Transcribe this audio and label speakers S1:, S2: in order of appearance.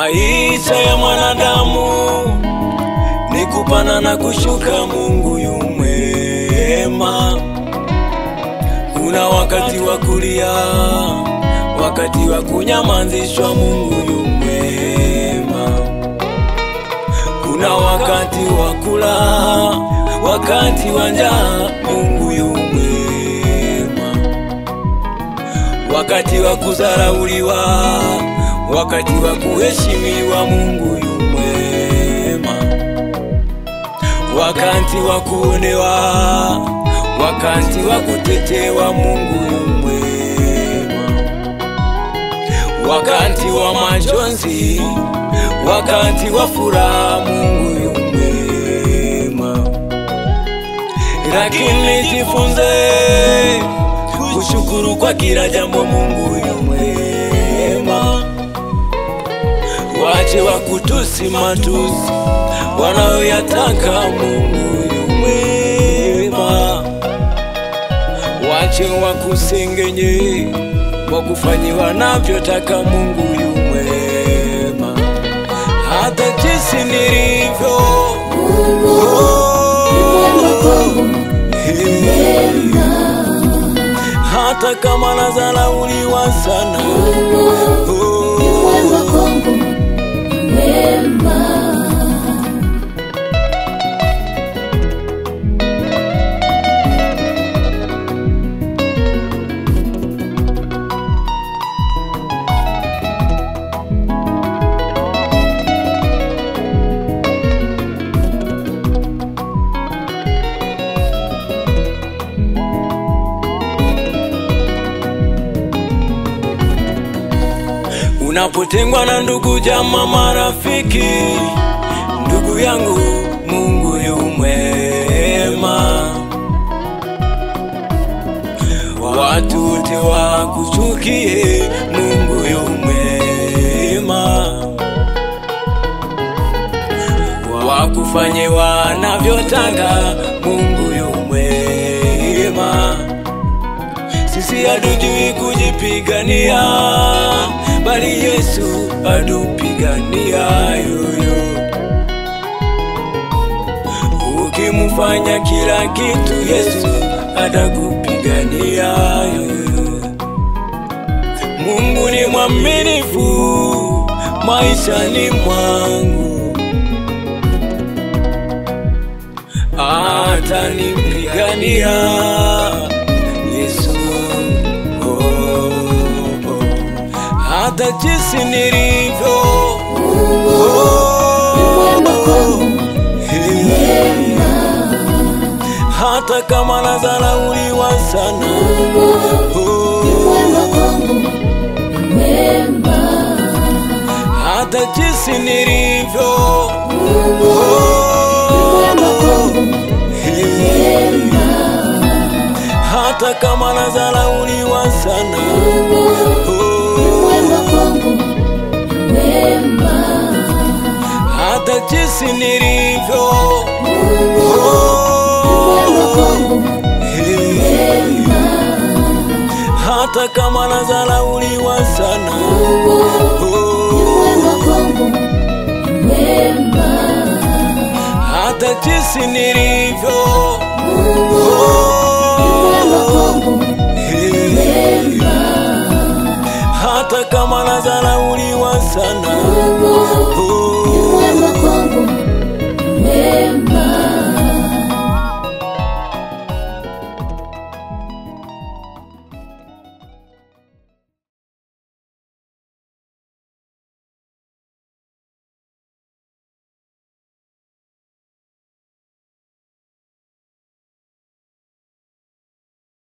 S1: Maisha ya mwanadamu ni kupanda na kushuka, Mungu yu mwema. Kuna wakati wa kulia, wakati wa kunyamazishwa, Mungu yu mwema. Kuna wakati wa kula, wakati wa njaa, Mungu yu mwema. Wakati wa kudharauliwa, wakati wa kuheshimiwa, Mungu yu mwema. Wakati wa kuonewa, wakati wa kutetewa, Mungu yu mwema. Wakati wa majonzi, wakati wa furaha, Mungu yu mwema. Lakini jifunze kushukuru kwa kila jambo, Mungu yu mwema. Wache wakutusi matusi wanayoyataka, Mungu yu mwema. Wache wakusengenye wakufanye wanavyotaka, Mungu yu mwema. Hata jinsi nilivyo, hata kama nadharauliwa sana, unapotengwa na ndugu, jamaa, marafiki, ndugu yangu, Mungu yu mwema. Watu wote wakuchukie, Mungu yu mwema. Wakufanye wanavyotaka, Mungu yu mwema. Sisi hatujui kujipigania, bali Yesu atupigania yoyo. Ukimfanya kila kitu, Yesu atakupigania yoyo. Mungu ni mwaminifu maishani mwangu, atanipigania Yesu. Hata jinsi nilivyo, hata kama nadharauliwa sana, hata jinsi nilivyo, hata kama nadharauliwa sana, hata jinsi nilivyo, hata kama nadharauliwa sana, hata jinsi nilivyo,